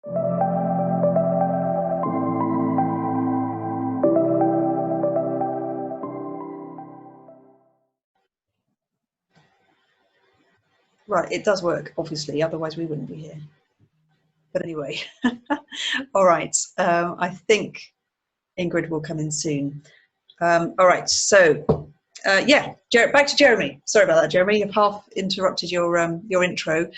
Right, it does work, obviously, otherwise we wouldn't be here. But anyway, all right, I think Ingrid will come in soon. All right, so yeah, back to Jeremy. Sorry about that, Jeremy. I've half interrupted your intro.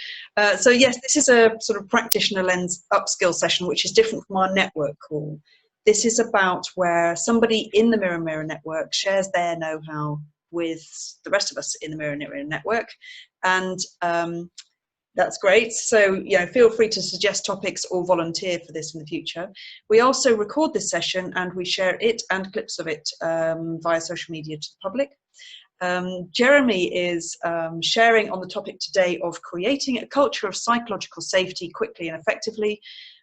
So yes, this is a sort of practitioner lens upskill session, which is different from our network call. This is about where somebody in the Mirror Mirror network shares their know-how with the rest of us in the Mirror Mirror network, and that's great. So, feel free to suggest topics or volunteer for this in the future. We also record this session and we share it and clips of it via social media to the public. Jeremy is sharing on the topic today of creating a culture of psychological safety quickly and effectively,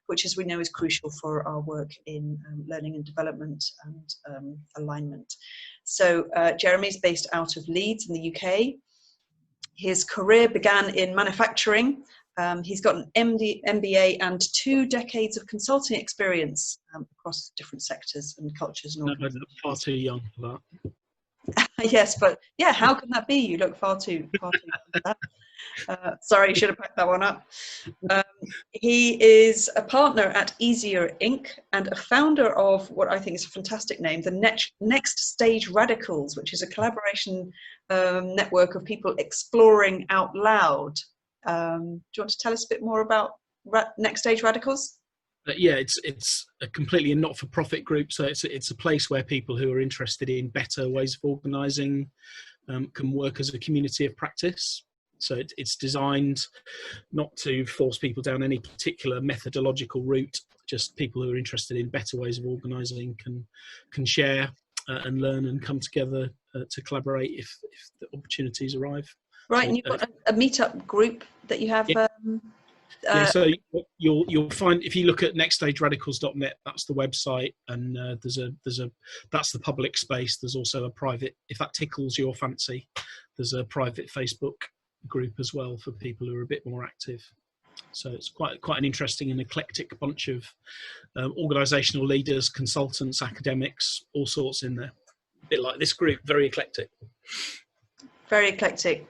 which, as we know, is crucial for our work in learning and development and alignment. So Jeremy's based out of Leeds in the UK. His career began in manufacturing. He's got an MBA and 2 decades of consulting experience across different sectors and cultures. And no, far too young for that. Yes, but yeah, how can that be? You look far too young for that. Sorry, should have packed that one up. He is a partner at Easier Inc. and a founder of what I think is a fantastic name, the Next Stage Radicals, which is a collaboration network of people exploring out loud. Do you want to tell us a bit more about Next Stage Radicals? Yeah, it's a completely not-for-profit group, so it's a place where people who are interested in better ways of organising can work as a community of practice. So it's designed not to force people down any particular methodological route. Just people who are interested in better ways of organising can share and learn and come together to collaborate if the opportunities arrive. Right, so, and you've got a meetup group that you have. Yeah. Yeah, so you'll find, if you look at nextstageradicals.net, that's the website, and that's the public space. There's also a private, if that tickles your fancy, there's a private Facebook group as well for people who are a bit more active. So it's quite an interesting and eclectic bunch of organisational leaders, consultants, academics, all sorts in there. A bit like this group, very eclectic. Very eclectic.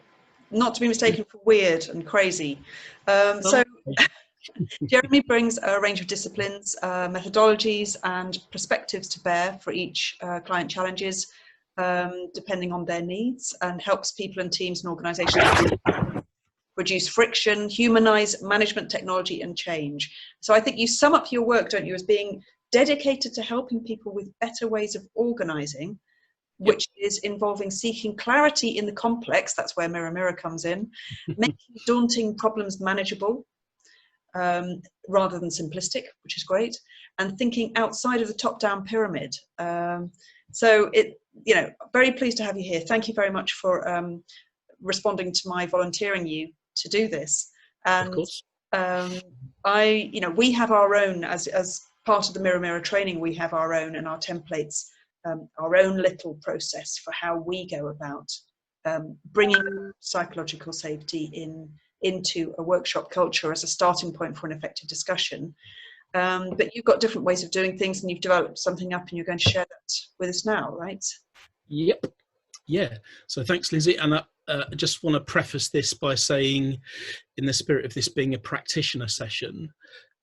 Not to be mistaken for weird and crazy. So Jeremy brings a range of disciplines, methodologies and perspectives to bear for each client challenges, depending on their needs, and helps people and teams and organisations reduce friction, humanise management technology and change. So I think you sum up your work, don't you, as being dedicated to helping people with better ways of organising, which is involving seeking clarity in the complex, that's where Mirror Mirror comes in, making daunting problems manageable rather than simplistic, which is great, and thinking outside of the top-down pyramid. So very pleased to have you here. Thank you very much for responding to my volunteering you to do this. And of course. We have our own, as part of the Mirror Mirror training, we have our own and our templates, our own little process for how we go about bringing psychological safety into a workshop culture as a starting point for an effective discussion. But you've got different ways of doing things, and you've developed something up, and you're going to share that with us now, right? Yep. Yeah. So thanks, Lindsay. And I just want to preface this by saying, in the spirit of this being a practitioner session,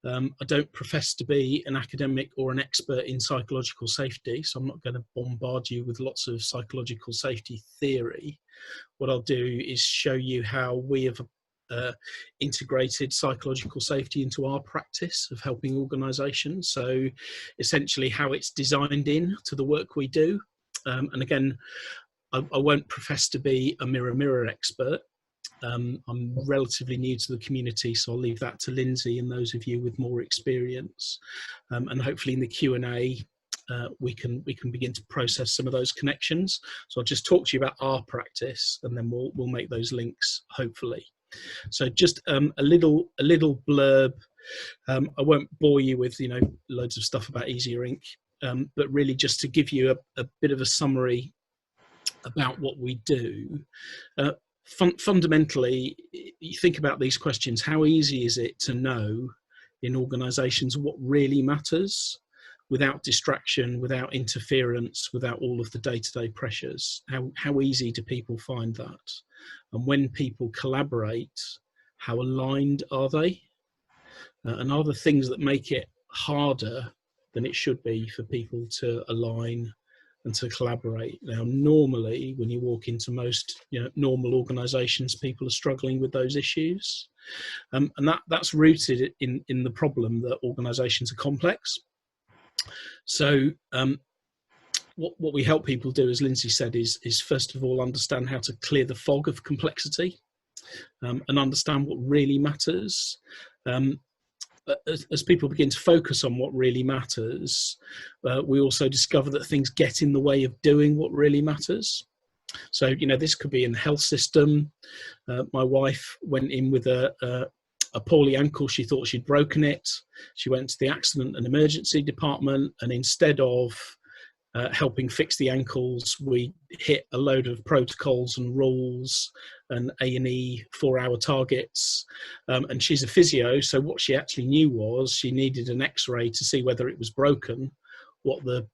I don't profess to be an academic or an expert in psychological safety, so I'm not going to bombard you with lots of psychological safety theory. What I'll do is show you how we have integrated psychological safety into our practice of helping organisations. So essentially how it's designed in to the work we do. And again, I won't profess to be a Mirror Mirror expert. I'm relatively new to the community, so I'll leave that to Lindsay and those of you with more experience. And hopefully in the Q&A, we can begin to process some of those connections. So I'll just talk to you about our practice, and then we'll make those links, hopefully. So just a little blurb. I won't bore you with loads of stuff about Easier Inc., but really just to give you a bit of a summary about what we do. Fundamentally, you think about these questions: how easy is it to know in organisations what really matters, without distraction, without interference, without all of the day-to-day pressures. How easy do people find that? And when people collaborate, how aligned are they? And are there things that make it harder than it should be for people to align and to collaborate? Now, normally, when you walk into most normal organisations, people are struggling with those issues. And that's rooted in the problem that organisations are complex. So what we help people do, as Lindsay said, is first of all understand how to clear the fog of complexity and understand what really matters. As people begin to focus on what really matters, we also discover that things get in the way of doing what really matters. So, this could be in the health system. My wife went in with a poorly ankle. She thought she'd broken it. She went to the accident and emergency department, and instead of helping fix the ankles, we hit a load of protocols and rules and A&E 4-hour targets. And she's a physio, so what she actually knew was she needed an X-ray to see whether it was broken. What the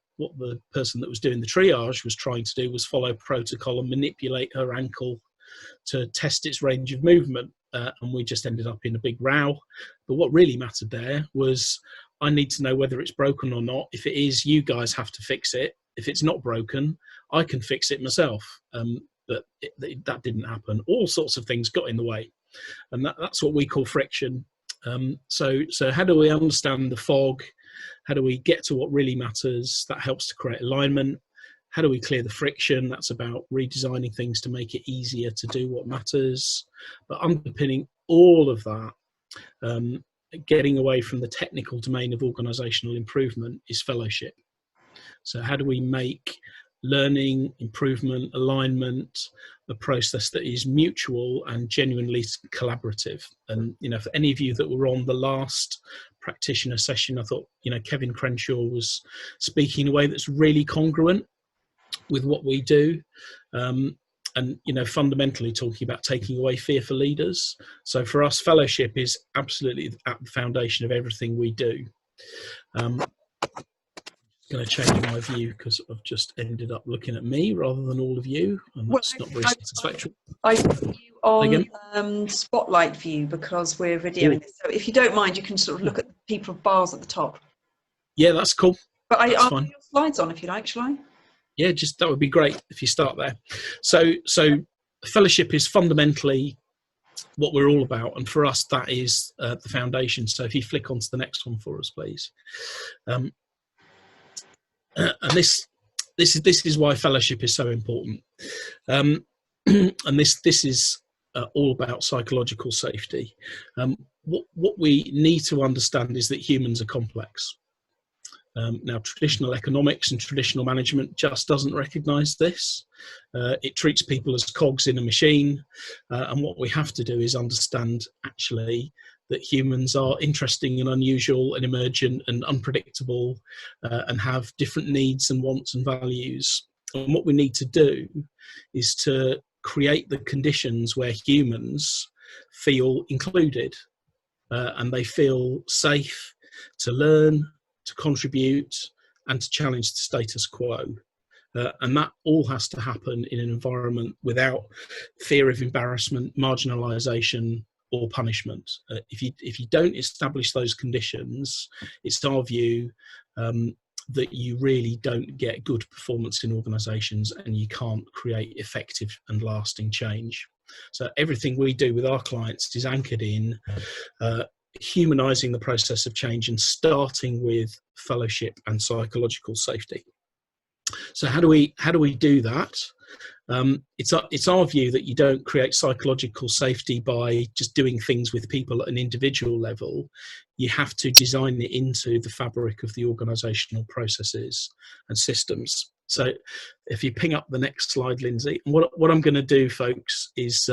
person that was doing the triage was trying to do was follow protocol and manipulate her ankle to test its range of movement. And we just ended up in a big row. But what really mattered there was, I need to know whether it's broken or not. If it is, you guys have to fix it. If it's not broken, I can fix it myself. But that didn't happen. All sorts of things got in the way. And that's what we call friction. So how do we understand the fog? How do we get to what really matters? That helps to create alignment. How do we clear the friction? That's about redesigning things to make it easier to do what matters. But underpinning all of that, getting away from the technical domain of organisational improvement, is fellowship. So how do we make learning, improvement, alignment a process that is mutual and genuinely collaborative? And for any of you that were on the last practitioner session, I thought Kevin Crenshaw was speaking in a way that's really congruent with what we do. And fundamentally talking about taking away fear for leaders. So for us, fellowship is absolutely at the foundation of everything we do. I'm going to change my view because I've just ended up looking at me rather than all of you, and that's not very satisfactory. I put you on spotlight view because we're videoing this. So if you don't mind, you can sort of look at the people bars at the top. Yeah, that's cool. But I'll put your slides on if you like, shall I? Yeah, that would be great if you start there. So fellowship is fundamentally what we're all about, and for us that is the foundation. So if you flick onto the next one for us, please. And this is why fellowship is so important. And this is all about psychological safety. What we need to understand is that humans are complex. Now, traditional economics and traditional management just doesn't recognise this. It treats people as cogs in a machine, and what we have to do is understand actually that humans are interesting and unusual and emergent and unpredictable, and have different needs and wants and values. And what we need to do is to create the conditions where humans feel included, and they feel safe to learn, to contribute, and to challenge the status quo. And that all has to happen in an environment without fear of embarrassment, marginalisation, or punishment. If you don't establish those conditions, it's our view that you really don't get good performance in organisations, and you can't create effective and lasting change. So everything we do with our clients is anchored in humanizing the process of change and starting with fellowship and psychological safety. So how do we do that? It's our view that you don't create psychological safety by just doing things with people at an individual level. You have to design it into the fabric of the organizational processes and systems. So if you ping up the next slide, Lindsay, what I'm going to do, folks, is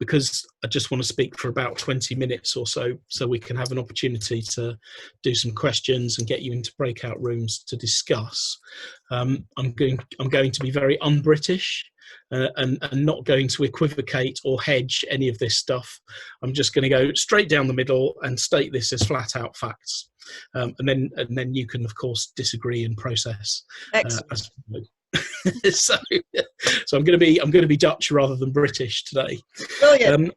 because I just want to speak for about 20 minutes or so we can have an opportunity to do some questions and get you into breakout rooms to discuss. I'm going to be very un-British and not going to equivocate or hedge any of this stuff. I'm just going to go straight down the middle and state this as flat out facts. And then you can, of course, disagree and process. Excellent. So I'm going to be Dutch rather than British today. Brilliant.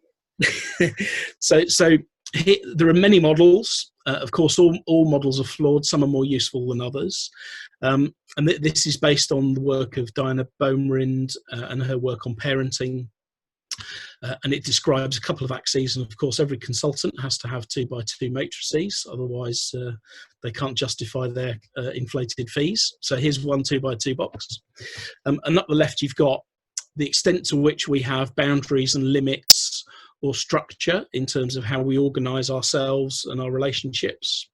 So here, there are many models. Of course, all models are flawed. Some are more useful than others. And this is based on the work of Diana Baumrind and her work on parenting. And it describes a couple of axes, and of course every consultant has to have 2x2 matrices, otherwise they can't justify their inflated fees. So here's one 2x2 box, and up the left you've got the extent to which we have boundaries and limits or structure in terms of how we organise ourselves and our relationships.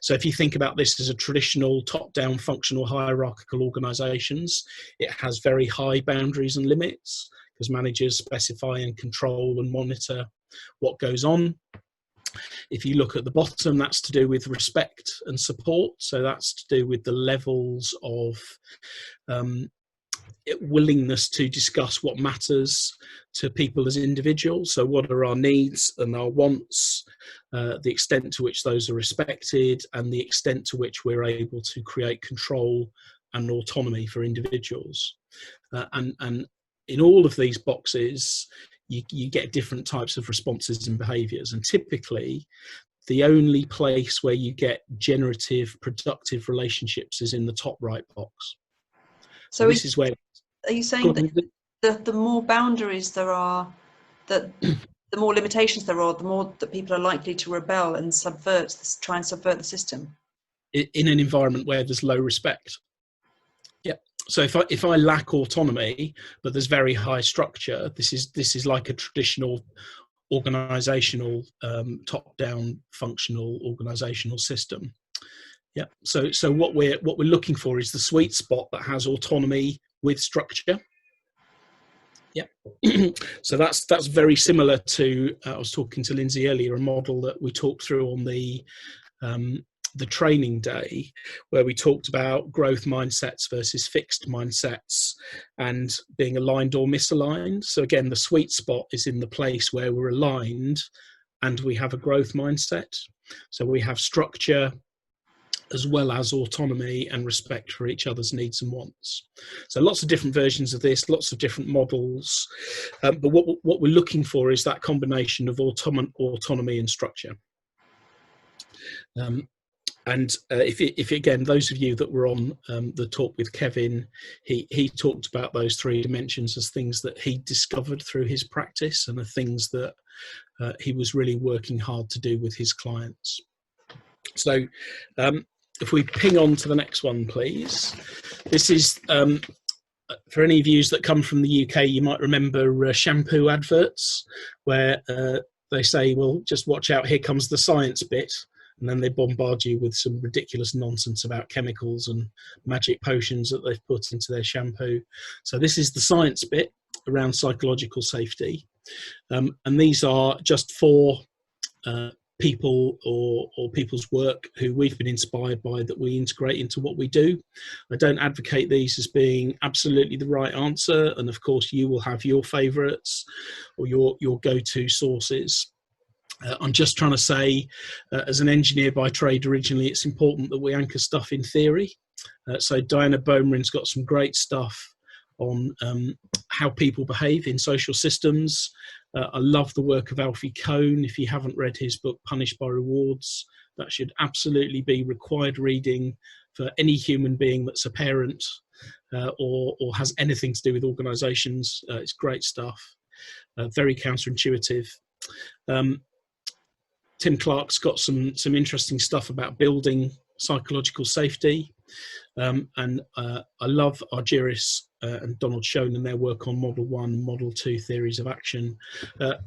So if you think about this as a traditional top-down functional hierarchical organisations, it has very high boundaries and limits, because managers specify and control and monitor what goes on. If you look at the bottom, that's to do with respect and support. So that's to do with the levels of willingness to discuss what matters to people as individuals. So what are our needs and our wants, the extent to which those are respected, and the extent to which we're able to create control and autonomy for individuals. And in all of these boxes, you get different types of responses and behaviours. And typically, the only place where you get generative, productive relationships is in the top right box. So this is where... Are you saying that the more boundaries there are, that the more limitations there are, the more that people are likely to rebel and try and subvert the system? In an environment where there's low respect. Yeah. So if I lack autonomy, but there's very high structure, this is like a traditional organizational top-down functional organizational system. Yeah. So what we're looking for is the sweet spot that has autonomy with structure. Yeah. So that's very similar to I was talking to Lindsay earlier, a model that we talked through on the training day, where we talked about growth mindsets versus fixed mindsets and being aligned or misaligned. So again, the sweet spot is in the place where we're aligned and we have a growth mindset. So we have structure as well as autonomy and respect for each other's needs and wants. So lots of different versions of this, lots of different models. But what we're looking for is that combination of autonomy and structure. And if again, those of you that were on the talk with Kevin, he talked about those three dimensions as things that he discovered through his practice and the things that he was really working hard to do with his clients. So if we ping on to the next one, please. This is, for any of you that come from the UK, you might remember shampoo adverts where they say, well, just watch out, here comes the science bit. And then they bombard you with some ridiculous nonsense about chemicals and magic potions that they've put into their shampoo. So this is the science bit around psychological safety. And these are just four people or people's work who we've been inspired by that we integrate into what we do. I don't advocate these as being absolutely the right answer. And of course, you will have your favourites or your go-to sources. I'm just trying to say, as an engineer by trade originally, it's important that we anchor stuff in theory. So Diana Baumrind's got some great stuff on how people behave in social systems. I love the work of Alfie Kohn. If you haven't read his book, Punished by Rewards, that should absolutely be required reading for any human being that's a parent or has anything to do with organisations. It's great stuff, very counterintuitive. Tim Clark's got some interesting stuff about building psychological safety. And I love Argyris and Donald Schoen and their work on Model 1 and Model 2 theories of action.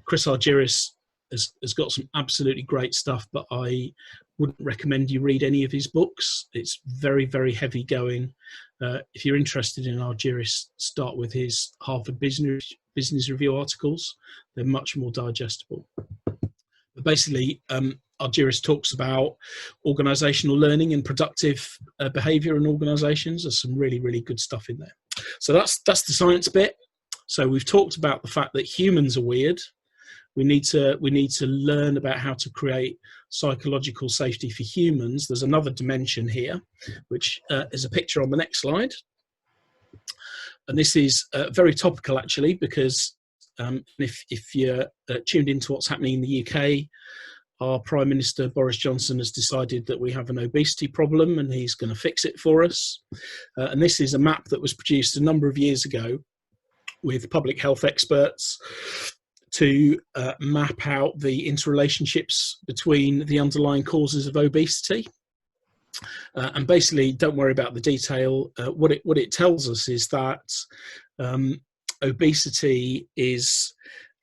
Chris Argyris has got some absolutely great stuff, but I wouldn't recommend you read any of his books. It's very, very heavy going. If you're interested in Argyris, start with his Harvard Business Review articles. They're much more digestible. But basically, Argyris talks about organizational learning and productive behavior in organizations. There's some really, really good stuff in there. So that's the science bit. So we've talked about the fact that humans are weird. We need to learn about how to create psychological safety for humans. There's another dimension here, which is a picture on the next slide. And this is very topical, actually, because if you're tuned into what's happening in the UK, our Prime Minister Boris Johnson has decided that we have an obesity problem and he's going to fix it for us. And this is a map that was produced a number of years ago with public health experts to map out the interrelationships between the underlying causes of obesity. And basically, don't worry about the detail. What it tells us is that obesity is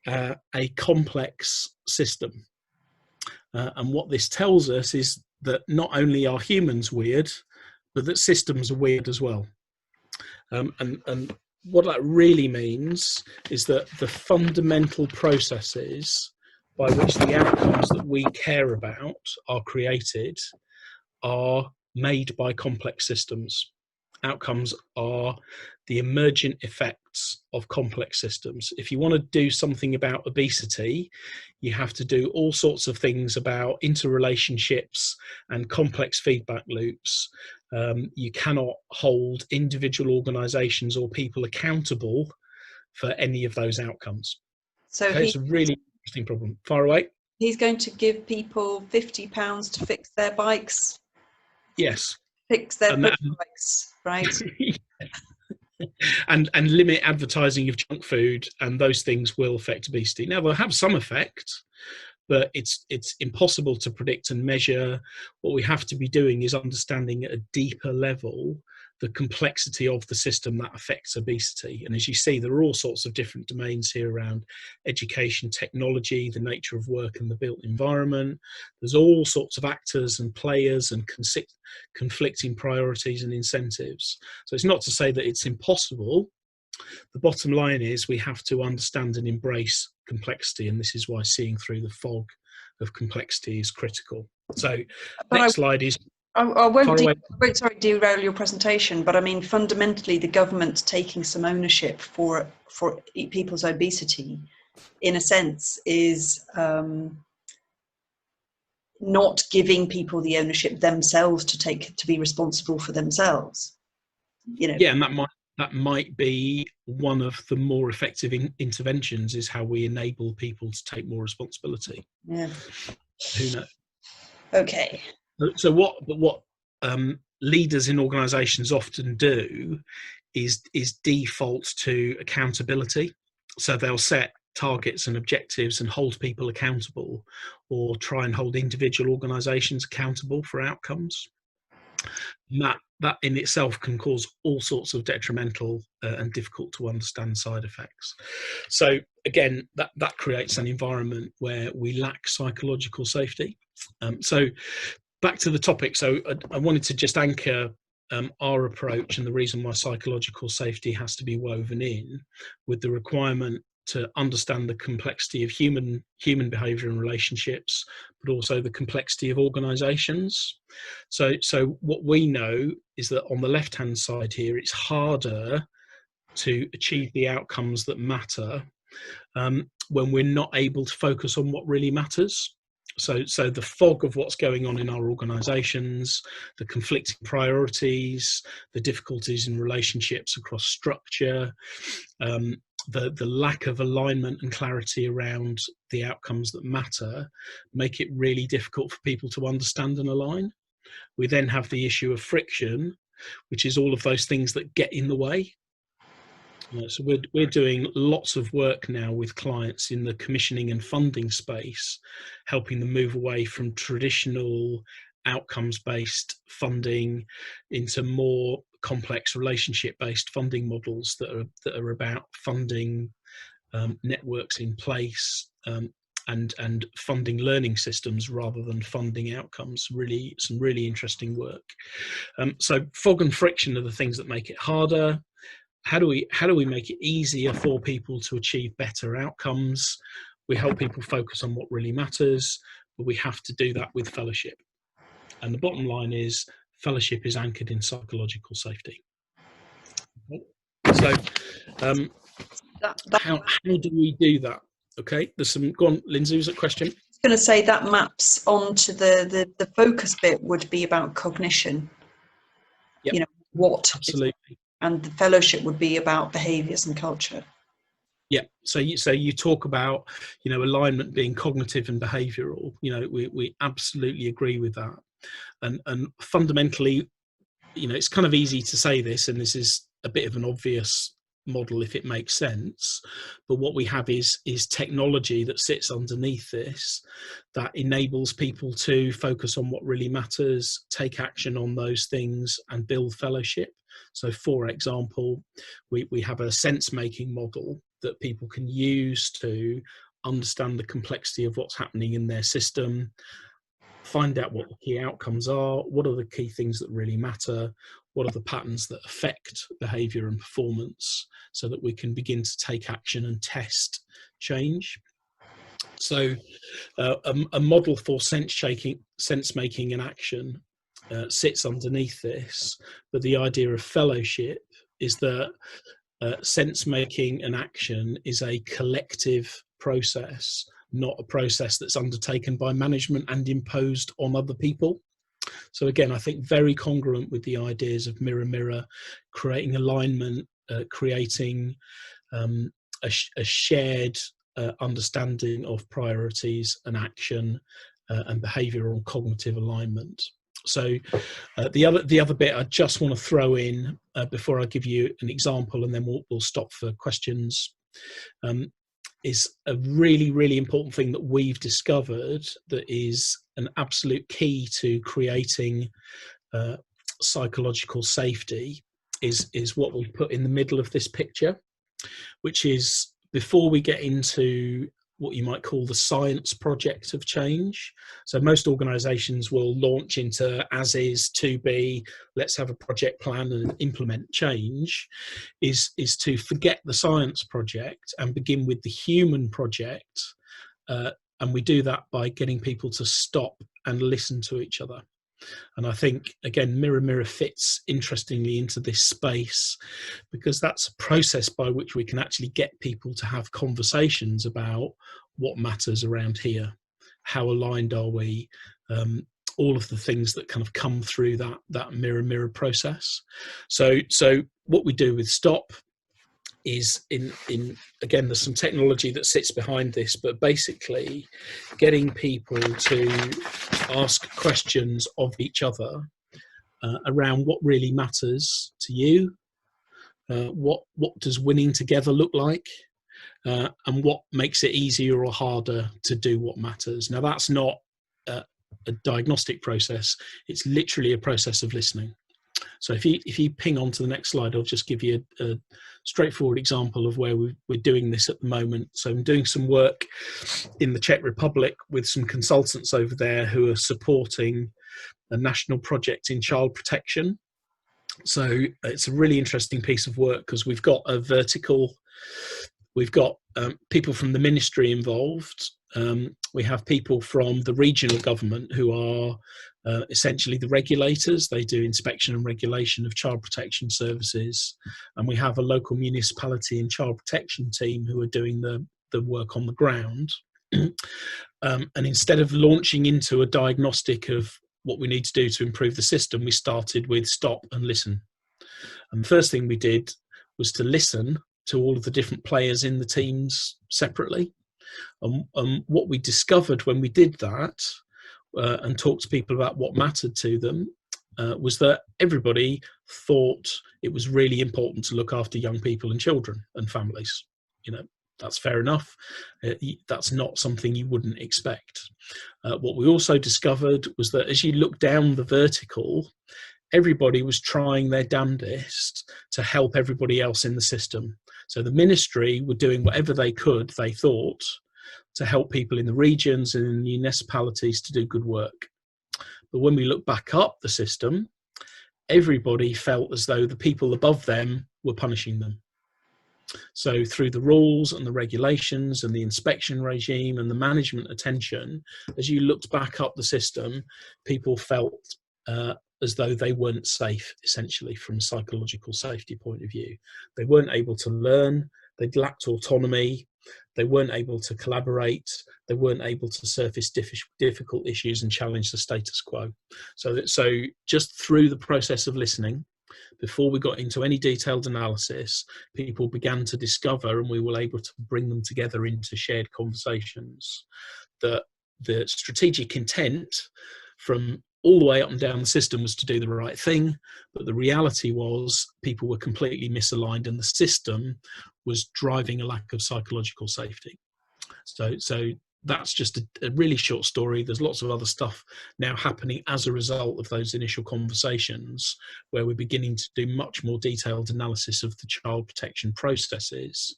a complex system. And what this tells us is that not only are humans weird, but that systems are weird as well. And what that really means is that the fundamental processes by which the outcomes that we care about are created are made by complex systems. Outcomes are the emergent effects of complex systems. If you want to do something about obesity, you have to do all sorts of things about interrelationships and complex feedback loops. You cannot hold individual organizations or people accountable for any of those outcomes. So okay, it's a really interesting problem. Far away. He's going to give people £50 to fix their bikes. Yes. Fix their bikes, right? and limit advertising of junk food, and those things will affect obesity. Now, they'll have some effect, but it's impossible to predict and measure. What we have to be doing is understanding at a deeper level the complexity of the system that affects obesity. And as you see, there are all sorts of different domains here around education, technology, the nature of work and the built environment. There's all sorts of actors and players and conflicting priorities and incentives. So it's not to say that it's impossible. The bottom line is we have to understand and embrace complexity, and this is why seeing through the fog of complexity is critical. So next slide is... I won't derail your presentation, but I mean, fundamentally, the government taking some ownership for people's obesity, in a sense, is not giving people the ownership themselves to be responsible for themselves. You know. Yeah, and that might be one of the more effective interventions, is how we enable people to take more responsibility. Yeah. Who knows? Okay. So what leaders in organisations often do is default to accountability. So they'll set targets and objectives and hold people accountable, or try and hold individual organisations accountable for outcomes. And that in itself can cause all sorts of detrimental and difficult to understand side effects. So again, that creates an environment where we lack psychological safety. So back to the topic. So I wanted to just anchor our approach and the reason why psychological safety has to be woven in with the requirement to understand the complexity of human behavior and relationships, but also the complexity of organizations. So what we know is that on the left-hand side here, it's harder to achieve the outcomes that matter when we're not able to focus on what really matters. So the fog of what's going on in our organizations, the conflicting priorities, the difficulties in relationships across structure, the lack of alignment and clarity around the outcomes that matter make it really difficult for people to understand and align. We then have the issue of friction, which is all of those things that get in the way. So we're doing lots of work now with clients in the commissioning and funding space, helping them move away from traditional outcomes-based funding into more complex relationship-based funding models that are about funding networks in place, and funding learning systems rather than funding outcomes. Really, some really interesting work. So fog and friction are the things that make it harder. How do we make it easier for people to achieve better outcomes? We help people focus on what really matters, but we have to do that with fellowship. And the bottom line is fellowship is anchored in psychological safety. So how do we do that? Okay, there's some, go on, Lindsay, was a question? I was going to say that maps onto the focus bit would be about cognition. Yep. You know, what Absolutely. And the fellowship would be about behaviours and culture. Yeah. So you talk about, you know, alignment being cognitive and behavioural. You know, we absolutely agree with that. And fundamentally, you know, it's kind of easy to say this, and this is a bit of an obvious model if it makes sense, but what we have is technology that sits underneath this that enables people to focus on what really matters, take action on those things, and build fellowship. So for example, we have a sense making model that people can use to understand the complexity of what's happening in their system, find out what the key outcomes are, what are the key things that really matter, what are the patterns that affect behaviour and performance, so that we can begin to take action and test change. So a model for sense making and action sits underneath this, but the idea of fellowship is that sense making and action is a collective process, not a process that's undertaken by management and imposed on other people. So again, I think very congruent with the ideas of mirror mirror, creating alignment, creating a shared understanding of priorities and action and behavioural and cognitive alignment. So the other bit I just want to throw in before I give you an example, and then we'll stop for questions, is a really, really important thing that we've discovered that is an absolute key to creating psychological safety is what we put in the middle of this picture, which is, before we get into what you might call the science project of change. So most organizations will launch into as is, to be, let's have a project plan and implement change, is to forget the science project and begin with the human project. And we do that by getting people to stop and listen to each other. And I think, again, mirror mirror fits interestingly into this space, because that's a process by which we can actually get people to have conversations about what matters around here, how aligned are we, all of the things that kind of come through that mirror mirror process. So what we do with stop is in again, there's some technology that sits behind this, but basically getting people to ask questions of each other around what really matters to you, what does winning together look like, and what makes it easier or harder to do what matters. Now, that's not a diagnostic process, it's literally a process of listening. So if you ping on to the next slide, I'll just give you a straightforward example of where we're doing this at the moment. So I'm doing some work in the Czech Republic with some consultants over there who are supporting a national project in child protection. So it's a really interesting piece of work, because we've got a vertical, we've got people from the ministry involved. We have people from the regional government who are essentially the regulators. They do inspection and regulation of child protection services. And we have a local municipality and child protection team who are doing the work on the ground. And instead of launching into a diagnostic of what we need to do to improve the system, we started with stop and listen. And the first thing we did was to listen to all of the different players in the teams separately. And what we discovered when we did that and talked to people about what mattered to them was that everybody thought it was really important to look after young people and children and families. You know, that's fair enough. That's not something you wouldn't expect. What we also discovered was that as you look down the vertical, everybody was trying their damnedest to help everybody else in the system. So the ministry were doing whatever they could, they thought, to help people in the regions and in municipalities to do good work. But when we look back up the system, everybody felt as though the people above them were punishing them. So through the rules and the regulations and the inspection regime and the management attention, as you looked back up the system, people felt as though they weren't safe, essentially, from a psychological safety point of view. They weren't able to learn, they lacked autonomy, they weren't able to collaborate, they weren't able to surface difficult issues and challenge the status quo. So just through the process of listening, before we got into any detailed analysis, people began to discover, and we were able to bring them together into shared conversations, that the strategic intent from all the way up and down the system was to do the right thing, but the reality was people were completely misaligned and the system was driving a lack of psychological safety. So that's just a really short story. There's lots of other stuff now happening as a result of those initial conversations, where we're beginning to do much more detailed analysis of the child protection processes.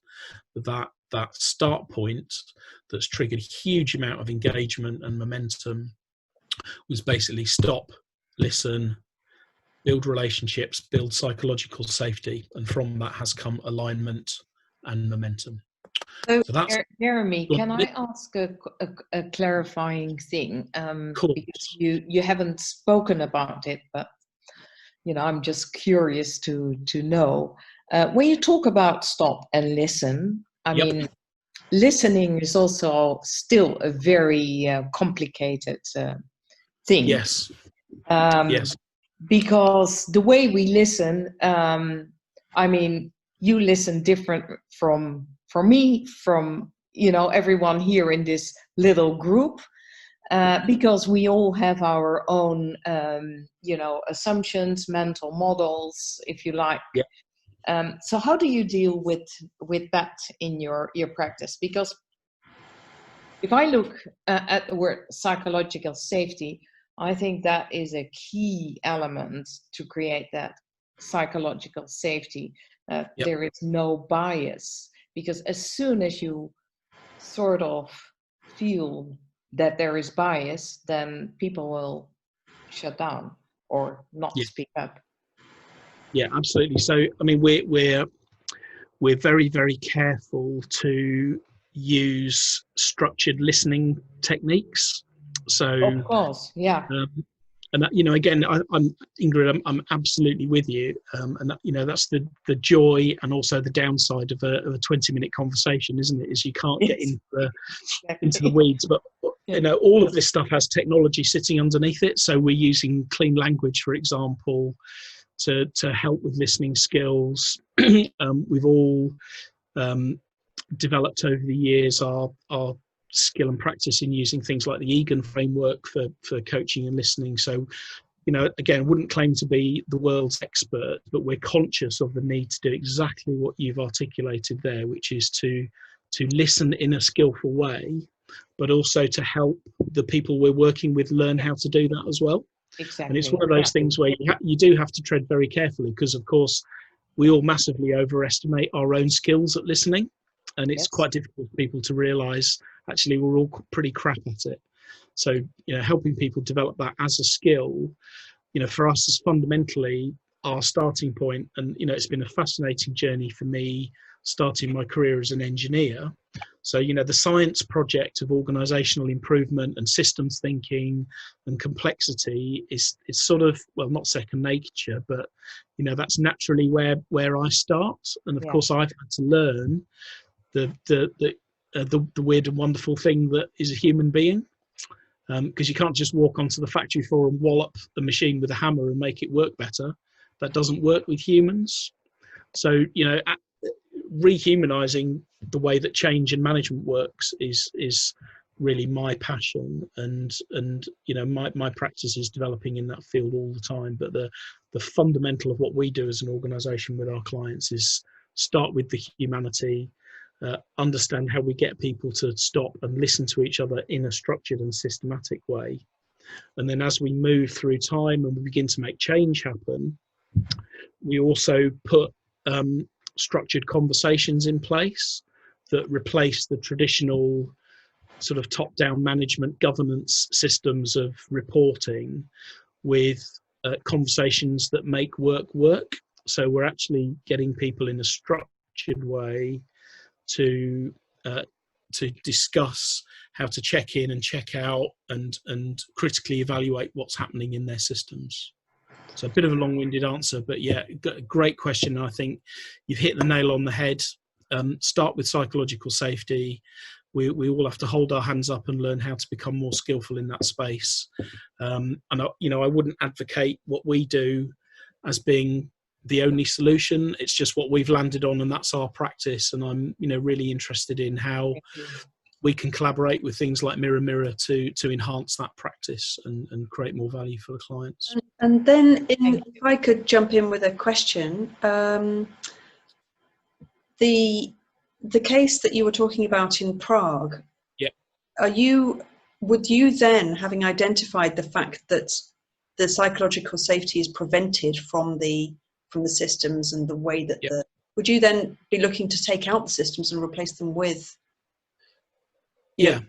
But that start point that's triggered a huge amount of engagement and momentum was basically stop, listen, build relationships, build psychological safety, and from that has come alignment and momentum. So, that's Jeremy, can I ask a clarifying thing? Cool. Because you haven't spoken about it, but I'm just curious to know. When you talk about stop and listen, I mean, listening is also still a very complicated thing. Yes. Yes. Because the way we listen, I mean, you listen different from me, from everyone here in this little group, because we all have our own assumptions, mental models, if you like. Yeah. So how do you deal with that in your practice? Because if I look at the word psychological safety, I think that is a key element to create that psychological safety. There is no bias. Because as soon as you sort of feel that there is bias, then people will shut down or not speak up. Yeah, absolutely. So, I mean, we're very, very careful to use structured listening techniques. So, of course, yeah. And again, I'm Ingrid. I'm absolutely with you, and that's the joy and also the downside of a 20-minute conversation, isn't it? Is you can't get into the weeds, but all of this stuff has technology sitting underneath it. So we're using clean language, for example, to help with listening skills. We've all developed over the years our skill and practice in using things like the Egan framework for coaching and listening. So, again, wouldn't claim to be the world's expert, but we're conscious of the need to do exactly what you've articulated there, which is to listen in a skillful way, but also to help the people we're working with learn how to do that as well. Exactly. And it's one of those things where you do have to tread very carefully, because, of course, we all massively overestimate our own skills at listening. And it's quite difficult for people to realise, actually, we're all pretty crap at it. So, helping people develop that as a skill, for us is fundamentally our starting point. And, it's been a fascinating journey for me starting my career as an engineer. So, the science project of organisational improvement and systems thinking and complexity is sort of, well, not second nature, but, that's naturally where I start. And of course, I've had to learn the weird and wonderful thing that is a human being, because you can't just walk onto the factory floor and wallop the machine with a hammer and make it work better. That doesn't work with humans. So rehumanizing the way that change and management works is really my passion, and my practice is developing in that field all the time. But the fundamental of what we do as an organization with our clients is start with the humanity. Understand how we get people to stop and listen to each other in a structured and systematic way. And then as we move through time and we begin to make change happen, we also put structured conversations in place that replace the traditional sort of top-down management governance systems of reporting with conversations that make work. So we're actually getting people in a structured way to discuss how to check in and check out and critically evaluate what's happening in their systems. So a bit of a long-winded answer, but yeah, great question. I think you've hit the nail on the head. Start with psychological safety. We all have to hold our hands up and learn how to become more skillful in that space. And I wouldn't advocate what we do as being the only solution. It's just what we've landed on, and that's our practice. And I'm really interested in how we can collaborate with things like Mirror to enhance that practice and create more value for the clients. And then if I could jump in with a question, the case that you were talking about in Prague, would you then, having identified the fact that the psychological safety is prevented from the systems and the way that would you then be looking to take out the systems and replace them with? Yeah,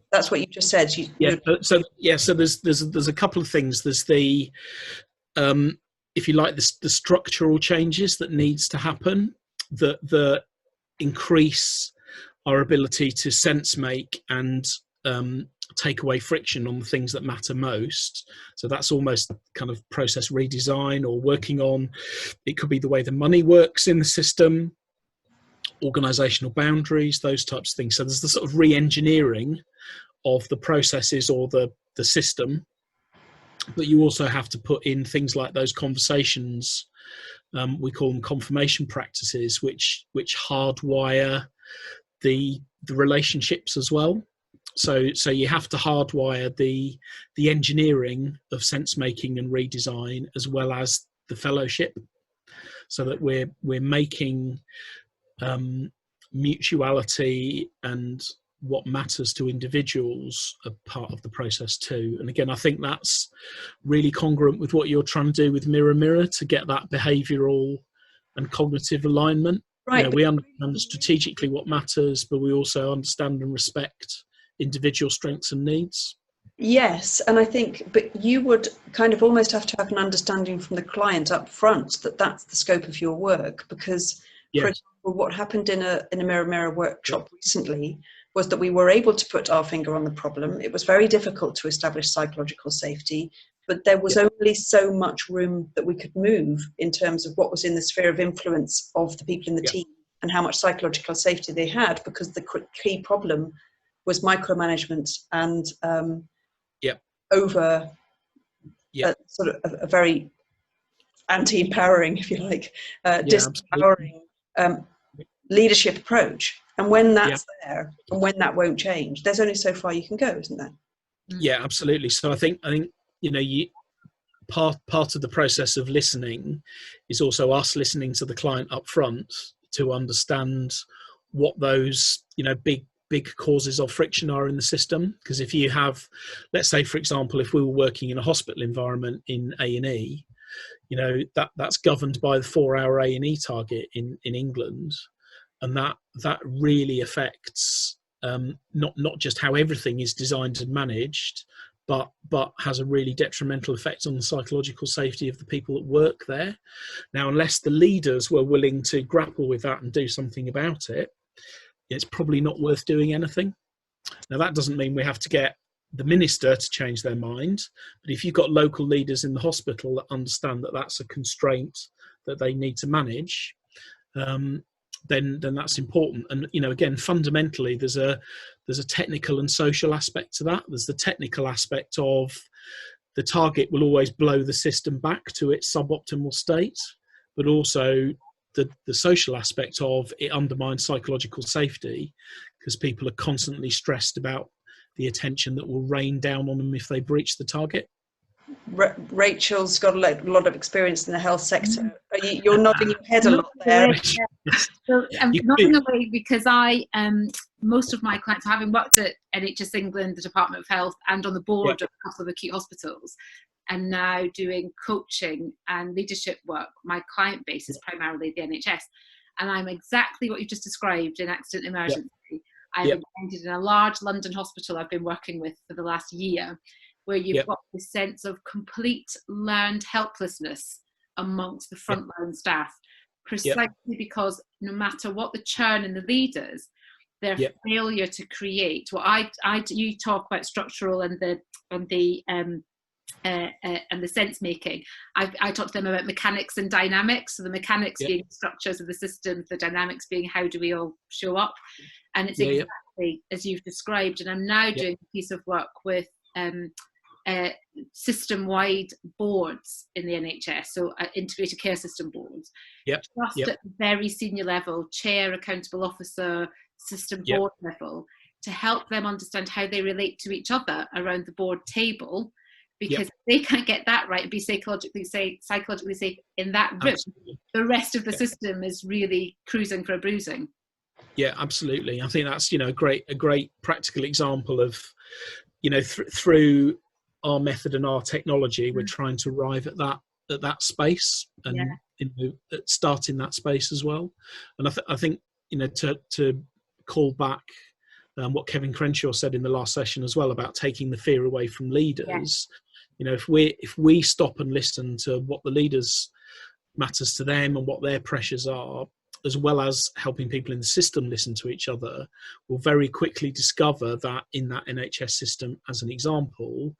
that's what you just said. So there's a couple of things. There's the if you like, the structural changes that needs to happen that increase our ability to sense make and take away friction on the things that matter most. So that's almost kind of process redesign, or working on, it could be the way the money works in the system, organizational boundaries, those types of things. So there's the sort of re-engineering of the processes or the system, but you also have to put in things like those conversations. We call them confirmation practices, which hardwire the relationships as well. So you have to hardwire the engineering of sense making and redesign, as well as the fellowship, so that we're making mutuality and what matters to individuals a part of the process too. And again, I think that's really congruent with what you're trying to do with Mirror to get that behavioural and cognitive alignment. Right. We understand strategically what matters, but we also understand and respect individual strengths and needs. Yes, and I think, but you would kind of almost have to have an understanding from the client up front that that's the scope of your work, because, for example, what happened in a Mirror workshop recently was that we were able to put our finger on the problem. It was very difficult to establish psychological safety, but there was only so much room that we could move in terms of what was in the sphere of influence of the people in the team and how much psychological safety they had, because the key problem was micromanagement and over sort of a very anti-empowering, if you like, disempowering leadership approach. And when that's there, and when that won't change, there's only so far you can go, isn't there? Yeah, absolutely. So I think part of the process of listening is also us listening to the client up front to understand what those big causes of friction are in the system. Because if you have, let's say, for example, if we were working in a hospital environment in A&E, that's governed by the 4-hour A&E target in England, and that really affects not just how everything is designed and managed, but has a really detrimental effect on the psychological safety of the people that work there. Now, unless the leaders were willing to grapple with that and do something about it, it's probably not worth doing anything. Now, that doesn't mean we have to get the minister to change their mind, but if you've got local leaders in the hospital that understand that that's a constraint that they need to manage, then that's important. And again, fundamentally, there's a technical and social aspect to that. There's the technical aspect of the target will always blow the system back to its suboptimal state, but also the social aspect of it undermines psychological safety, because people are constantly stressed about the attention that will rain down on them if they breach the target. Rachel's got a lot of experience in the health sector. You're nodding your head a lot there. So I'm nodding away because most of my clients, having worked at NHS England, the Department of Health, and on the board of a couple of acute hospitals, and now doing coaching and leadership work, my client base is primarily the NHS. And I'm exactly what you just described in accident emergency. I've attended in a large London hospital I've been working with for the last year, where you've got this sense of complete learned helplessness amongst the frontline staff, precisely because no matter what the churn in the leaders, their failure to create what you talk about structural and the sense making. I talk to them about mechanics and dynamics. So the mechanics being structures of the systems, the dynamics being how do we all show up, and it's exactly as you've described. And I'm now doing a piece of work with system-wide boards in the NHS, so integrated care system boards, just at the very senior level, chair, accountable officer, system board level, to help them understand how they relate to each other around the board table, because if they can't get that right and be psychologically safe in that room, the rest of the system is really cruising for a bruising. Yeah, absolutely. I think that's, a great practical example of, through our method and our technology, we're trying to arrive at that space and start in that space as well. And I think to call back what Kevin Crenshaw said in the last session as well about taking the fear away from leaders. If we stop and listen to what the leaders matters to them and what their pressures are, as well as helping people in the system listen to each other, we'll very quickly discover that in that NHS system, as an example,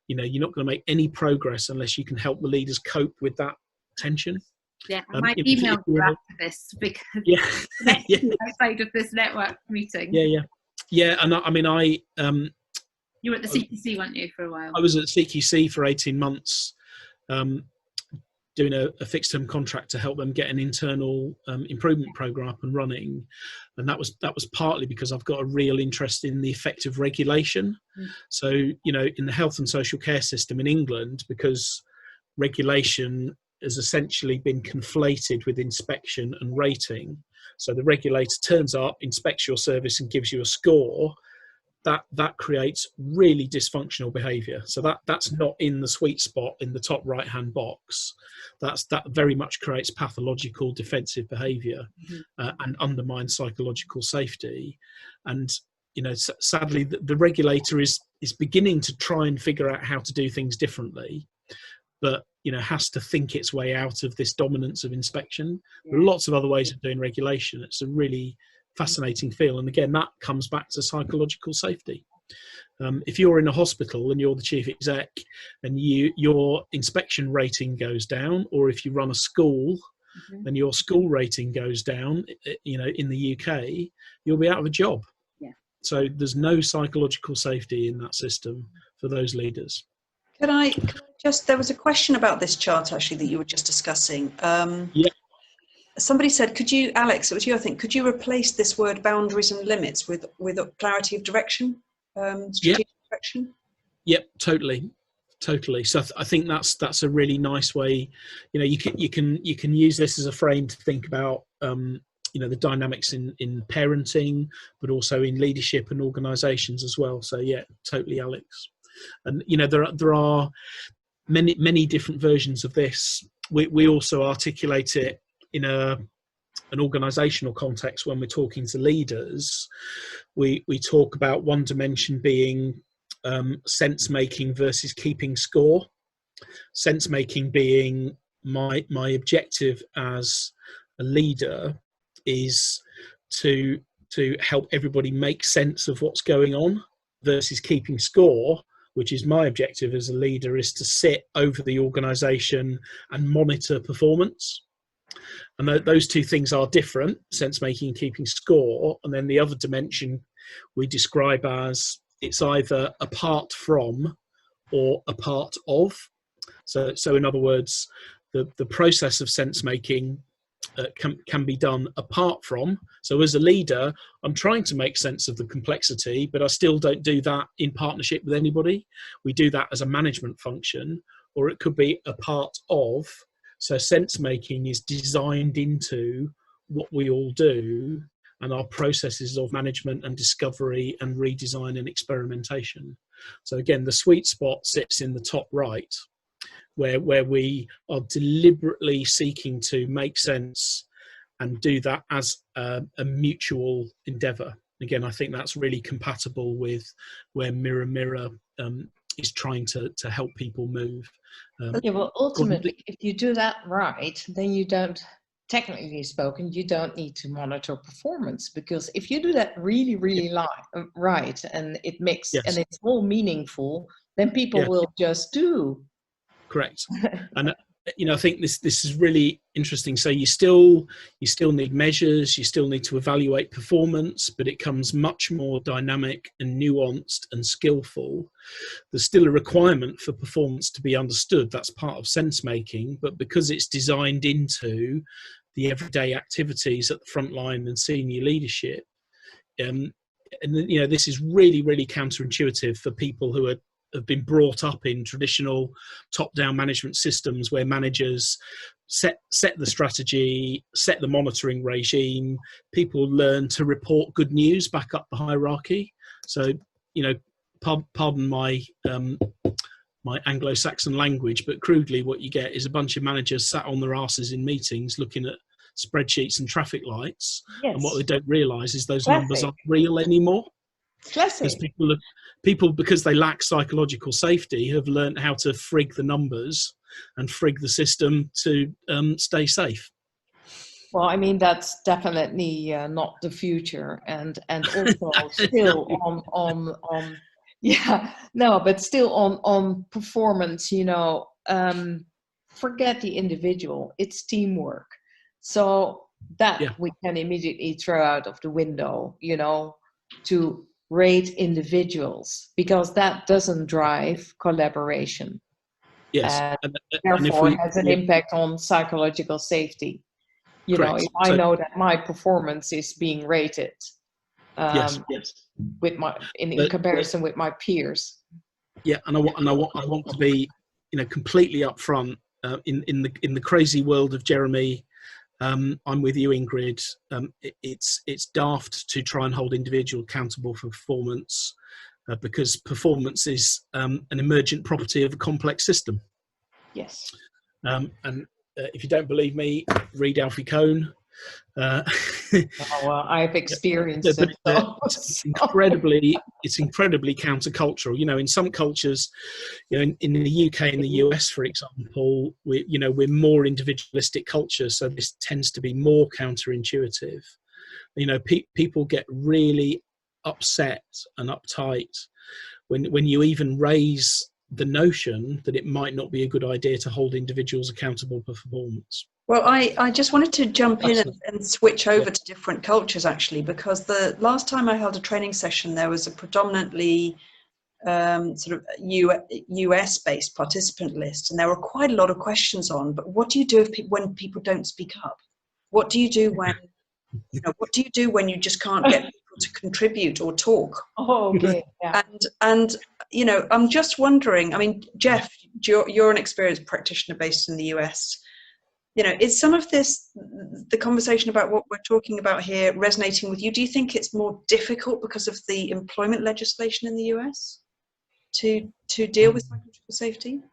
you're not going to make any progress unless you can help the leaders cope with that tension. Yeah, I might email you after this, because outside of this network meeting. Yeah. And I mean, you were at the CQC, weren't you, for a while? I was at CQC for 18 months, doing a fixed term contract to help them get an internal improvement program up and running. And that was partly because I've got a real interest in the effect of regulation. So, in the health and social care system in England, because regulation has essentially been conflated with inspection and rating. So the regulator turns up, inspects your service and gives you a score. That creates really dysfunctional behaviour. So that's not in the sweet spot in the top right hand box. That very much creates pathological defensive behaviour and undermines psychological safety. And sadly, the regulator is beginning to try and figure out how to do things differently, but has to think its way out of this dominance of inspection. There are lots of other ways of doing regulation. It's a really fascinating field, and again, that comes back to psychological safety. If you're in a hospital and you're the chief exec and your inspection rating goes down, or if you run a school and your school rating goes down, in the UK, you'll be out of a job. So there's no psychological safety in that system for those leaders. Could I there was a question about this chart actually that you were just discussing. Somebody said, Alex, it was you, I think, could you replace this word boundaries and limits with clarity of direction, strategic direction? Yep, totally. So I think that's a really nice way. You can use this as a frame to think about the dynamics in parenting, but also in leadership and organisations as well. So yeah, totally, Alex. And there are many different versions of this. We also articulate it in an organisational context when we're talking to leaders. We talk about one dimension being sense making versus keeping score. Sense making being my objective as a leader is to help everybody make sense of what's going on, versus keeping score, which is my objective as a leader, is to sit over the organisation and monitor performance. And those two things are different, sense making and keeping score. And then the other dimension we describe as it's either apart from or a part of. So in other words, the process of sense making can be done apart from. So as a leader, I'm trying to make sense of the complexity, but I still don't do that in partnership with anybody. We do that as a management function, or it could be a part of. So sense making is designed into what we all do and our processes of management and discovery and redesign and experimentation. So again, the sweet spot sits in the top right, where we are deliberately seeking to make sense and do that as a mutual endeavour. Again, I think that's really compatible with where Mirror Mirror is trying to help people move. Yeah, well, ultimately, if you do that right, then you don't, technically spoken, you don't need to monitor performance, because if you do that really, really right, and it makes, yes. and it's all meaningful, then people yes. will just do. Correct. And I think this is really interesting. So you still need measures, you still need to evaluate performance, but it comes much more dynamic and nuanced and skillful. There's still a requirement for performance to be understood. That's part of sense making, but because it's designed into the everyday activities at the front line and senior leadership, and this is really, really counterintuitive for people who have been brought up in traditional top-down management systems where managers set the strategy, set the monitoring regime. People learn to report good news back up the hierarchy. So, pardon my my Anglo-Saxon language, but crudely what you get is a bunch of managers sat on their asses in meetings looking at spreadsheets and traffic lights. Yes. And what they don't realise is those Classic. numbers aren't real anymore. Classic. Because people, because they lack psychological safety, have learned how to frig the numbers and frig the system to stay safe. Well, I mean, that's definitely not the future, and also still on but still on performance. Forget the individual; it's teamwork. So that we can immediately throw out of the window. To rate individuals, because that doesn't drive collaboration. Yes, and therefore has an impact on psychological safety. If I know that my performance is being rated with in comparison with my peers. Yeah, and I want to be completely upfront in the crazy world of Jeremy. I'm with you, Ingrid. It's daft to try and hold individuals accountable for performance because performance is an emergent property of a complex system. Yes. And if you don't believe me, read Alfie Kohn. I've experienced it. It's incredibly countercultural. In some cultures, in the UK and the US, for example, we're more individualistic cultures, so this tends to be more counterintuitive. People get really upset and uptight when you even raise the notion that it might not be a good idea to hold individuals accountable for performance. Well, I just wanted to jump in and switch over to different cultures, actually, because the last time I held a training session, there was a predominantly sort of US-based participant list, and there were quite a lot of questions on, but what do you do when people don't speak up? What do you do when, what do you do when you just can't get people to contribute or talk? Oh, okay. Yeah. And I'm just wondering, I mean, Jeff, you're an experienced practitioner based in the US. Is some of this, the conversation about what we're talking about here, resonating with you? Do you think it's more difficult because of the employment legislation in the US to deal with psychological safety?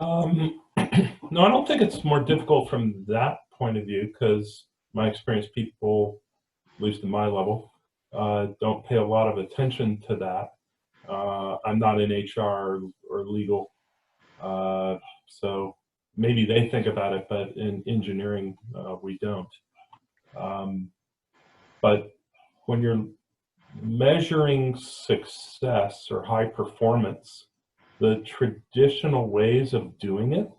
No, I don't think it's more difficult from that point of view, because my experience, people, at least at my level, don't pay a lot of attention to that. I'm not in HR or legal, so maybe they think about it, but in engineering, we don't. But when you're measuring success or high performance, the traditional ways of doing it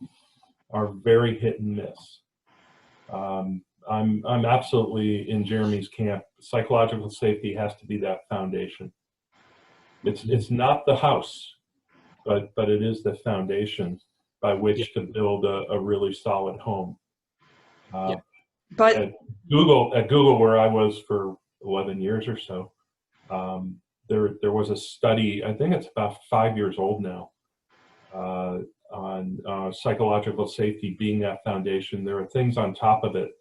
are very hit and miss. I'm absolutely in Jeremy's camp. Psychological safety has to be that foundation. It's not the house, but it is the foundation by which to build a really solid home. But at Google, where I was for 11 years or so, there was a study, I think it's about 5 years old now, on psychological safety being that foundation. There are things on top of it.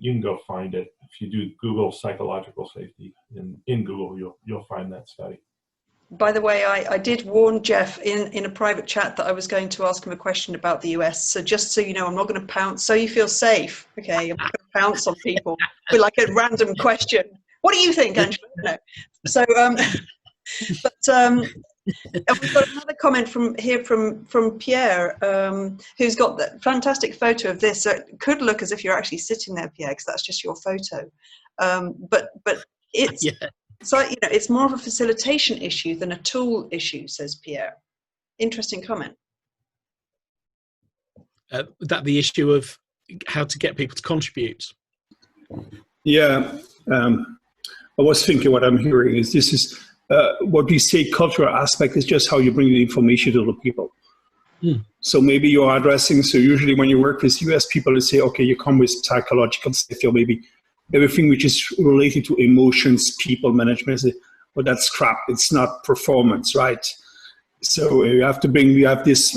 You can go find it. If you do Google psychological safety in Google, you'll find that study. By the way, I did warn Jeff in a private chat that I was going to ask him a question about the US. So just so you know, I'm not going to pounce. So you feel safe, okay? I'm not going to pounce on people with like a random question. What do you think, Angela? No. So, but and we've got another comment from Pierre, who's got that fantastic photo of this. So it could look as if you're actually sitting there, Pierre, because that's just your photo. But it's. Yeah. So, you know, it's more of a facilitation issue than a tool issue, says Pierre. Interesting comment. That the issue of how to get people to contribute. Yeah, I was thinking what I'm hearing is this is what we say cultural aspect is just how you bring the information to the people. So maybe you're addressing, so usually when you work with US people, they say, okay, you come with psychological stuff, or maybe everything which is related to emotions, people management, well, that's crap. It's not performance, right? So you have to bring, we have this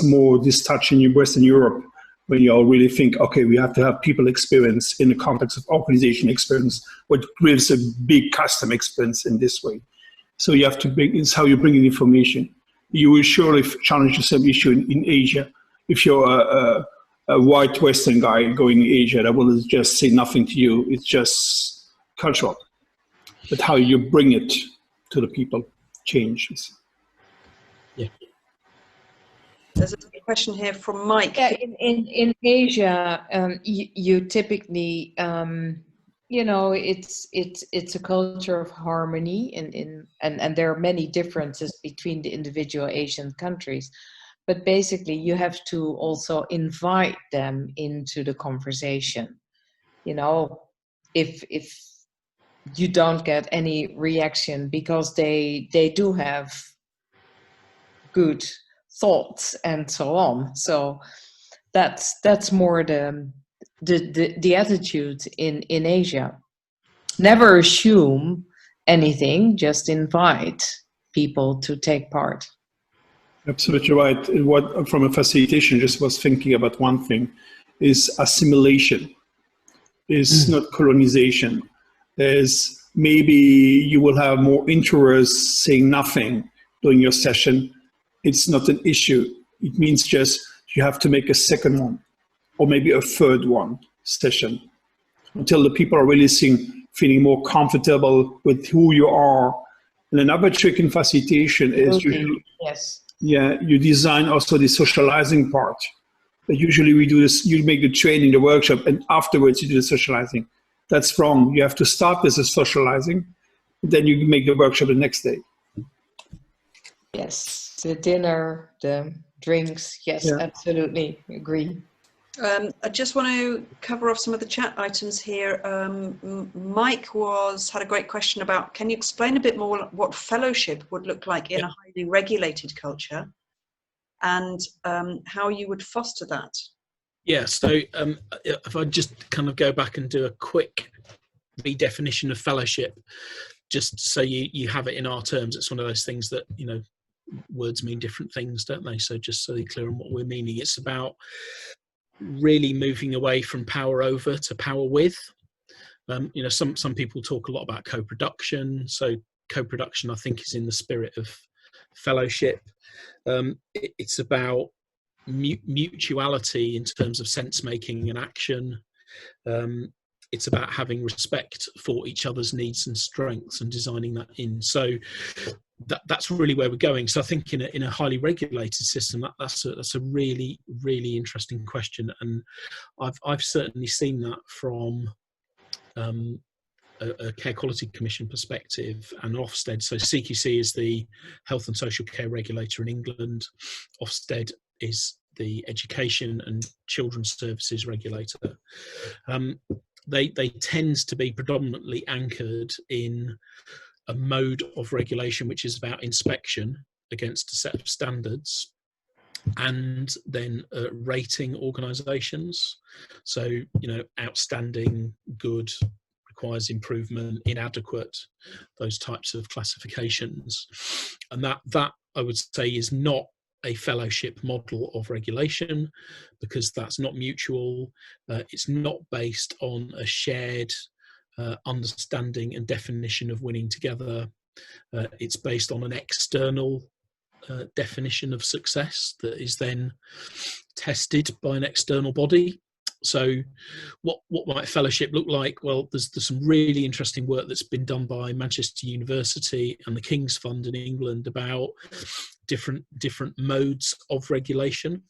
touch in Western Europe when you all really think, okay, we have to have people experience in the context of organization experience, what gives a big custom experience in this way. So you have to bring, it's how you bring in information. You will surely challenge the same issue in Asia. If you're a white Western guy going in Asia, that will just say nothing to you. It's just cultural. But how you bring it to the people changes. Yeah. There's a question here from Mike. Yeah, in Asia, you typically, you know, it's a culture of harmony, and there are many differences between the individual Asian countries. But basically, you have to also invite them into the conversation. You know, if you don't get any reaction because they do have good thoughts and so on. So that's more the attitude in Asia. Never assume anything, just invite people to take part. Absolutely right. What from a facilitation, just was thinking about one thing, is assimilation. Is not colonization. There's maybe you will have more introverts saying nothing during your session. It's not an issue. It means just you have to make a second one or maybe a third one session until the people are really feeling more comfortable with who you are. And another trick in facilitation is you design also the socializing part. But usually we do this, you make the training, the workshop, and afterwards you do the socializing. That's wrong. You have to start with the socializing, then you make the workshop the next day. Yes, the dinner, the drinks, yes, yeah. Absolutely, agree. I just want to cover off some of the chat items here. Mike had a great question about, can you explain a bit more what fellowship would look like in a highly regulated culture, and how you would foster that? Yeah, so if I just kind of go back and do a quick redefinition of fellowship, just so you have it in our terms. It's one of those things that, you know, words mean different things, don't they? So just so you're clear on what we're meaning, it's about really moving away from power over to power with. You know, some people talk a lot about co-production. So co-production, I think, is in the spirit of fellowship. It's about mutuality in terms of sense making and action. It's about having respect for each other's needs and strengths and designing that in. So that's really where we're going. So I think in a highly regulated system, that's a really, really interesting question, and I've certainly seen that from a Care Quality Commission perspective and Ofsted. So CQC is the Health and Social Care Regulator in England. Ofsted is the Education and Children's Services Regulator. They tend to be predominantly anchored in a mode of regulation which is about inspection against a set of standards, and then rating organisations. So, you know, outstanding, good, requires improvement, inadequate, those types of classifications. And that I would say is not a fellowship model of regulation, because that's not mutual. It's not based on a shared understanding and definition of winning together. It's based on an external definition of success that is then tested by an external body. So what might fellowship look like? Well, there's some really interesting work that's been done by Manchester University and the King's Fund in England about different modes of regulation.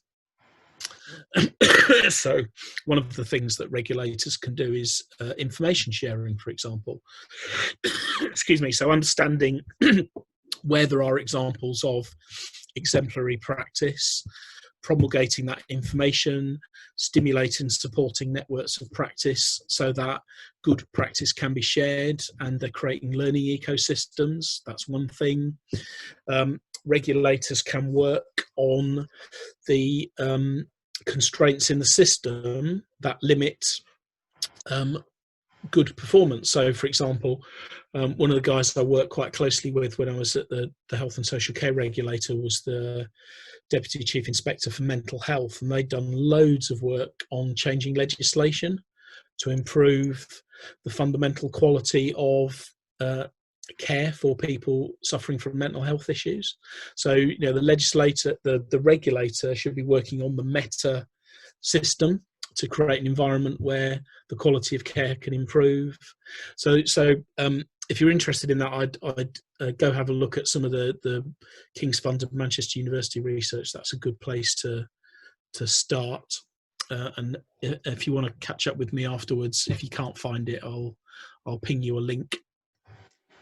So one of the things that regulators can do is information sharing, for example. Excuse me. So understanding where there are examples of exemplary practice, promulgating that information, stimulating, supporting networks of practice so that good practice can be shared, and they're creating learning ecosystems. That's one thing. Regulators can work on the constraints in the system that limit good performance. So, for example, one of the guys I worked quite closely with when I was at the Health and Social Care Regulator was the Deputy Chief Inspector for Mental Health, and they'd done loads of work on changing legislation to improve the fundamental quality of care for people suffering from mental health issues. So, you know, the regulator should be working on the meta system to create an environment where the quality of care can improve. So if you're interested in that, I'd go have a look at some of the King's Fund of Manchester University research. That's a good place to start. And if you want to catch up with me afterwards, if you can't find it, I'll ping you a link.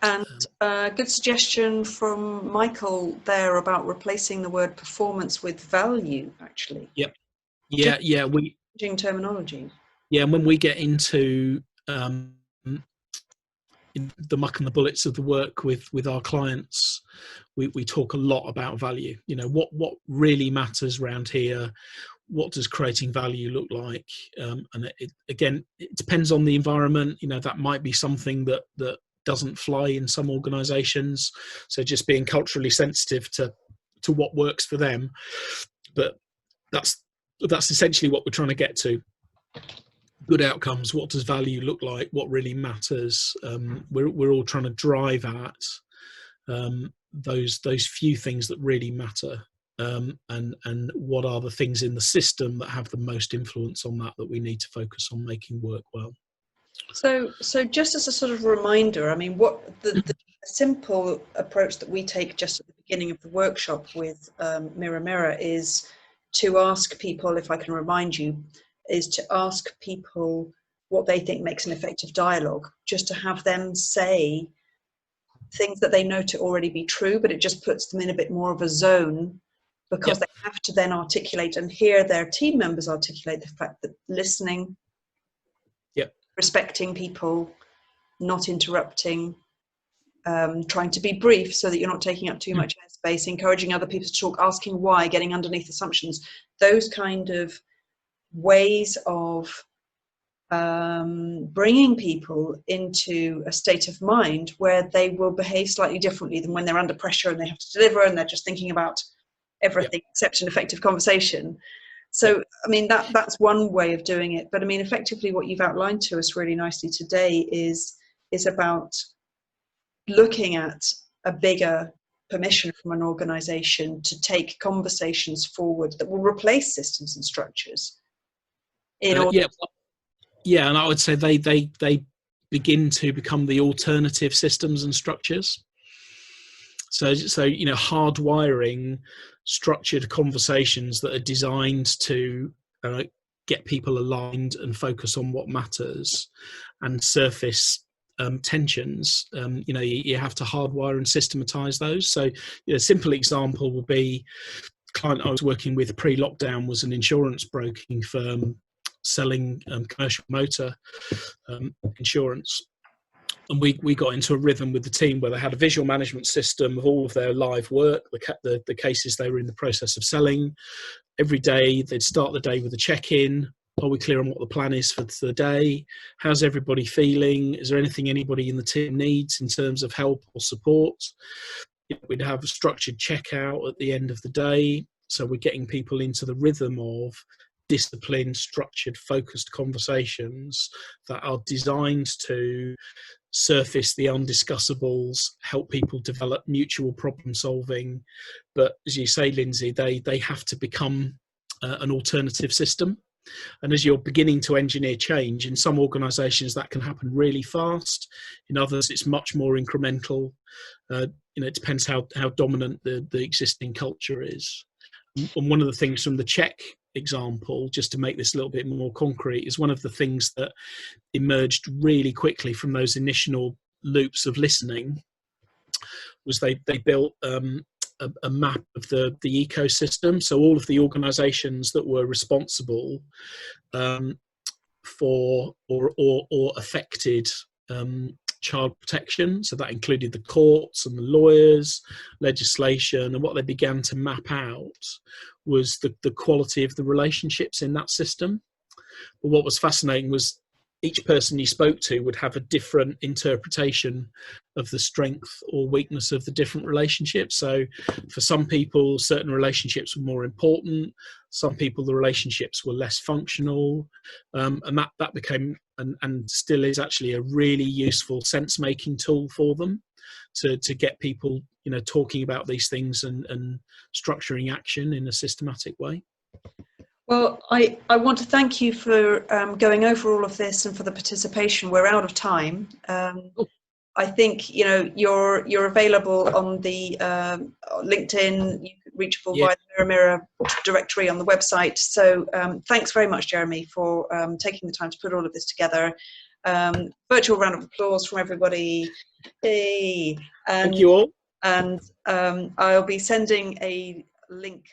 And a good suggestion from Michael there about replacing the word performance with value, actually. Yep. Yeah. We terminology. Yeah, and when we get into the muck and the bullets of the work with our clients, we talk a lot about value. You know, what really matters around here. What does creating value look like? And it depends on the environment. You know, that might be something that doesn't fly in some organisations. So just being culturally sensitive to what works for them. But that's essentially what we're trying to get to. Good outcomes. What does value look like? What really matters? We're all trying to drive at those few things that really matter. And what are the things in the system that have the most influence on that we need to focus on making work well. So just as a sort of reminder, I mean, what the simple approach that we take just at the beginning of the workshop with Mirror Mirror is to ask people, if I can remind you, is to ask people what they think makes an effective dialogue, just to have them say things that they know to already be true, but it just puts them in a bit more of a zone, because they have to then articulate and hear their team members articulate the fact that listening, respecting people, not interrupting, trying to be brief so that you're not taking up too much space, encouraging other people to talk, asking why, getting underneath assumptions, those kind of ways of bringing people into a state of mind where they will behave slightly differently than when they're under pressure and they have to deliver and they're just thinking about everything except an effective conversation. So, I mean, that's one way of doing it. But I mean, effectively what you've outlined to us really nicely today is about looking at a bigger permission from an organization to take conversations forward that will replace systems and structures. In order and I would say they begin to become the alternative systems and structures. So you know, hardwiring structured conversations that are designed to get people aligned and focus on what matters and surface tensions. You know, you have to hardwire and systematize those. So, you know, a simple example would be the client I was working with pre-lockdown was an insurance broking firm selling commercial motor insurance. And we got into a rhythm with the team where they had a visual management system of all of their live work, the cases they were in the process of selling. Every day they'd start the day with a check-in. Are we clear on what the plan is for the day? How's everybody feeling? Is there anything anybody in the team needs in terms of help or support? We'd have a structured checkout at the end of the day. So we're getting people into the rhythm of disciplined, structured, focused conversations that are designed to surface the undiscussables, help people develop mutual problem solving. But as you say, Lindsay, they have to become an alternative system. And as you're beginning to engineer change, in some organizations that can happen really fast, in others it's much more incremental. It depends how dominant the existing culture is. And one of the things from the Czech example, just to make this a little bit more concrete, is one of the things that emerged really quickly from those initial loops of listening was they built a map of the ecosystem. So all of the organizations that were responsible for or affected child protection, so that included the courts and the lawyers, legislation, and what they began to map out was the quality of the relationships in that system. But what was fascinating was each person you spoke to would have a different interpretation of the strength or weakness of the different relationships. So for some people, certain relationships were more important. Some people, the relationships were less functional. And that became, and still is actually, a really useful sense-making tool for them to get people, talking about these things and structuring action in a systematic way. Well, I want to thank you for going over all of this and for the participation. We're out of time. I think you're available on the LinkedIn. You can reachable via the Mirror directory on the website. So thanks very much, Jeremy, for taking the time to put all of this together. Virtual round of applause from everybody. Hey. Thank you all. And I'll be sending a link